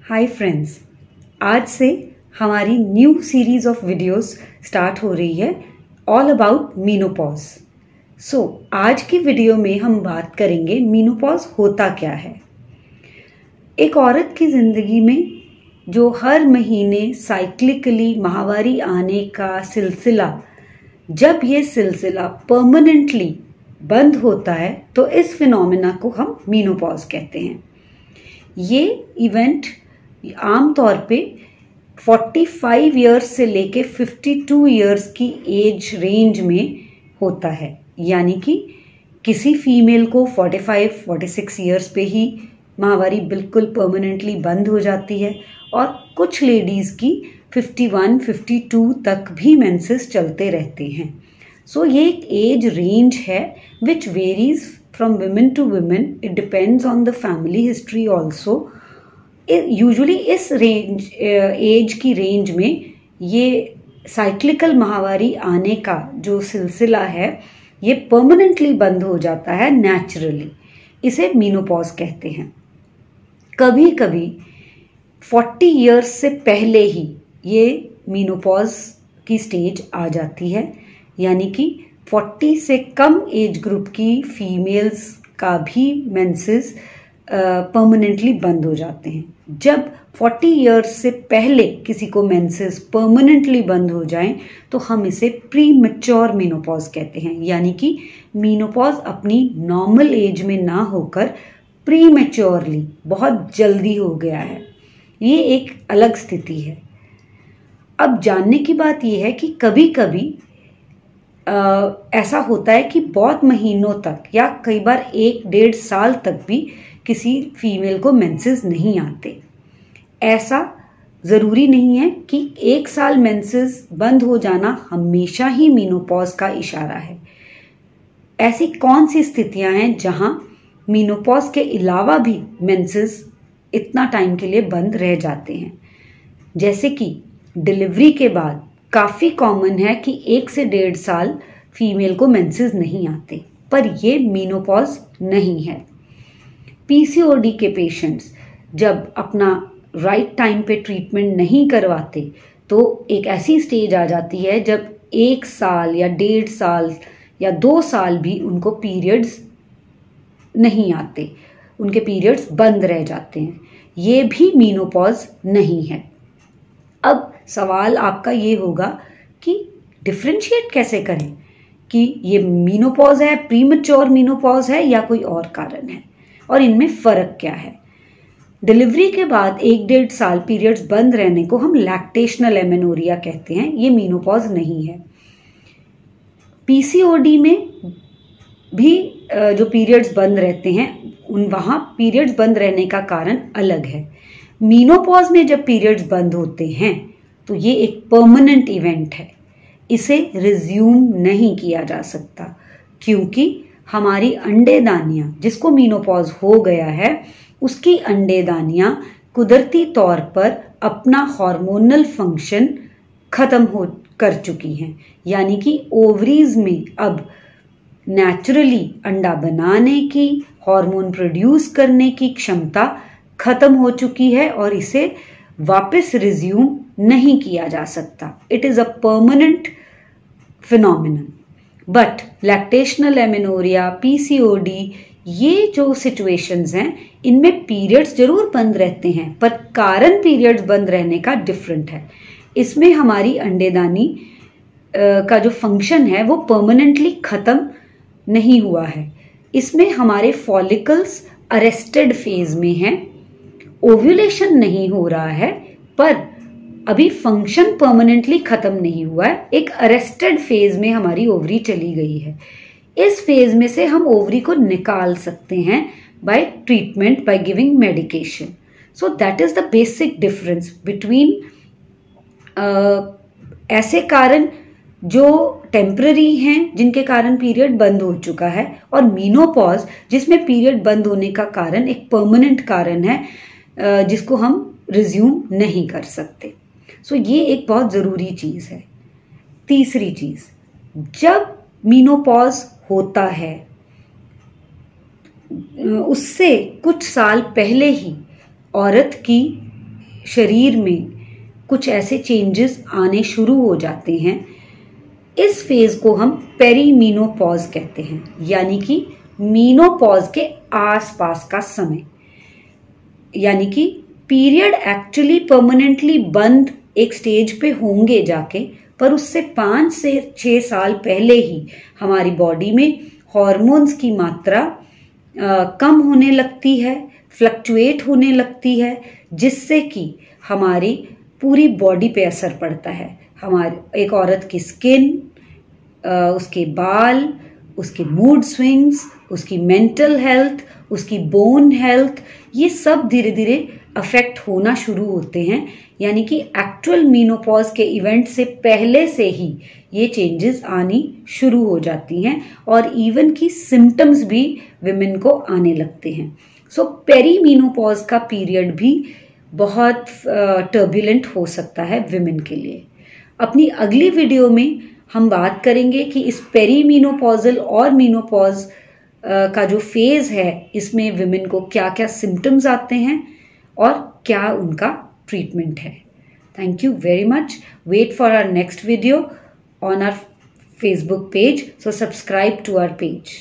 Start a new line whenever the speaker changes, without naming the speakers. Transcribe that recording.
Hi friends, आज से हमारी new series of videos start हो रही है ऑल अबाउट मीनोपॉज। आज की वीडियो में हम बात करेंगे मीनोपॉज होता क्या है। एक औरत की जिंदगी में जो हर महीने साइक्लिकली माहवारी आने का सिलसिला, जब ये सिलसिला परमानेंटली बंद होता है तो इस फिनोमेना को हम मीनोपॉज कहते हैं। ये इवेंट आमतौर पे 45 इयर्स से लेके 52 इयर्स की एज रेंज में होता है, यानी कि किसी फीमेल को 45-46 इयर्स पे ही माहवारी बिल्कुल परमानेंटली बंद हो जाती है और कुछ लेडीज की 51-52 तक भी मेंसेस चलते रहते हैं। ये एक एज रेंज है which varies from women to women. It depends on the family history also. Usually इस रेंज एज की रेंज में ये साइक्लिकल माहवारी आने का जो सिलसिला है ये परमानेंटली बंद हो जाता है नेचुरली। इसे मीनोपॉज कहते हैं। कभी कभी 40 इयर्स से पहले ही ये मीनोपॉज की स्टेज आ जाती है, यानी कि 40 से कम एज ग्रुप की फीमेल्स का भी मेंसेस परमानेंटली बंद हो जाते हैं। जब 40 इयर्स से पहले किसी को मेंसेस परमानेंटली बंद हो जाएं तो हम इसे प्री मैच्योर मीनोपॉज कहते हैं, यानी कि मीनोपॉज अपनी नॉर्मल एज में ना होकर प्री मैच्योरली बहुत जल्दी हो गया है। ये एक अलग स्थिति है। अब जानने की बात यह है कि कभी कभी ऐसा होता है कि बहुत महीनों तक या कई बार 1-1.5 साल तक भी किसी फीमेल को मेंसेस नहीं आते। ऐसा ज़रूरी नहीं है कि 1 साल मेंसेस बंद हो जाना हमेशा ही मीनोपॉज का इशारा है। ऐसी कौन सी स्थितियां हैं जहां मीनोपॉज के अलावा भी मेंसेस इतना टाइम के लिए बंद रह जाते हैं। जैसे कि डिलीवरी के बाद काफ़ी कॉमन है कि 1 से 1.5 साल फीमेल को मेंसेस नहीं आते, पर ये मीनोपॉज नहीं है। पीसीओडी के पेशेंट्स जब अपना राइट टाइम पे ट्रीटमेंट नहीं करवाते तो एक ऐसी स्टेज आ जाती है जब 1 साल या 1.5 साल या 2 साल भी उनको पीरियड्स नहीं आते, उनके पीरियड्स बंद रह जाते हैं। ये भी मीनोपॉज नहीं है। अब सवाल आपका ये होगा कि डिफरेंशिएट कैसे करें कि ये मीनोपॉज है, प्रीमैच्योर मीनोपॉज है या कोई और कारण है, और इनमें फर्क क्या है। डिलीवरी के बाद 1-1.5 साल पीरियड्स बंद रहने को हम लैक्टेशनल एमेनोरिया कहते हैं। ये मीनोपॉज नहीं है। पीसीओडी में भी जो पीरियड्स बंद रहते हैं वहां पीरियड्स बंद रहने का कारण अलग है। मीनोपॉज में जब पीरियड्स बंद होते हैं तो ये एक परमानेंट इवेंट है। इसे रिज्यूम नहीं किया जा सकता, क्योंकि हमारी अंडेदानियां, जिसको मीनोपॉज हो गया है, उसकी अंडेदानियां कुदरती तौर पर अपना हार्मोनल फंक्शन खत्म हो कर चुकी हैं, यानी कि ओवरीज में अब नेचुरली अंडा बनाने की, हार्मोन प्रोड्यूस करने की क्षमता खत्म हो चुकी है और इसे वापस रिज्यूम नहीं किया जा सकता। It is a permanent phenomenon. But lactational amenorrhoea, PCOD, ये जो सिचुएशंस हैं इनमें पीरियड्स जरूर बंद रहते हैं, पर कारण पीरियड्स बंद रहने का डिफरेंट है। इसमें हमारी अंडेदानी का जो फंक्शन है वो परमानेंटली खत्म नहीं हुआ है। इसमें हमारे फॉलिकल्स अरेस्टेड फेज में हैं, ओव्यूलेशन नहीं हो रहा है, पर अभी फंक्शन परमानेंटली खत्म नहीं हुआ है। एक अरेस्टेड फेज में हमारी ओवरी चली गई है। इस फेज में से हम ओवरी को निकाल सकते हैं bye treatment, by giving medication. So that is the basic difference between ऐसे कारण जो टेम्पररी हैं, जिनके कारण पीरियड बंद हो चुका है, और मीनोपॉज जिसमें पीरियड बंद होने का कारण एक परमानेंट कारण है जिसको हम रिज्यूम नहीं कर सकते। ये एक बहुत ज़रूरी चीज़ है। तीसरी चीज़, जब मीनोपॉज होता है उससे कुछ साल पहले ही औरत की शरीर में कुछ ऐसे चेंजेस आने शुरू हो जाते हैं, इस फेज को हम पेरीमीनोपॉज कहते हैं, यानी कि मीनोपॉज के आसपास का समय। यानी कि पीरियड एक्चुअली परमानेंटली बंद एक स्टेज पे होंगे जाके, पर उससे 5 से 6 साल पहले ही हमारी बॉडी में हॉर्मोन्स की मात्रा कम होने लगती है, फ्लक्चुएट होने लगती है, जिससे कि हमारी पूरी बॉडी पे असर पड़ता है। हमारी एक औरत की स्किन, उसके बाल, उसके मूड स्विंग्स, उसकी मेंटल हेल्थ, उसकी बोन हेल्थ, ये सब धीरे धीरे अफेक्ट होना शुरू होते हैं। यानी कि एक्चुअल मीनोपॉज के इवेंट से पहले से ही ये चेंजेस आनी शुरू हो जाती हैं और इवन की सिम्टम्स भी विमेन को आने लगते हैं। सो पेरीमीनोपॉज का पीरियड भी बहुत टर्बुलेंट हो सकता है विमेन के लिए। अपनी अगली वीडियो में हम बात करेंगे कि इस पेरीमीनोपॉजल और मीनोपॉज का जो फेज है, इसमें विमेन को क्या क्या सिम्टम्स आते हैं और क्या उनका ट्रीटमेंट है। Thank you very much. Wait for our next video on our Facebook page. So subscribe to our page.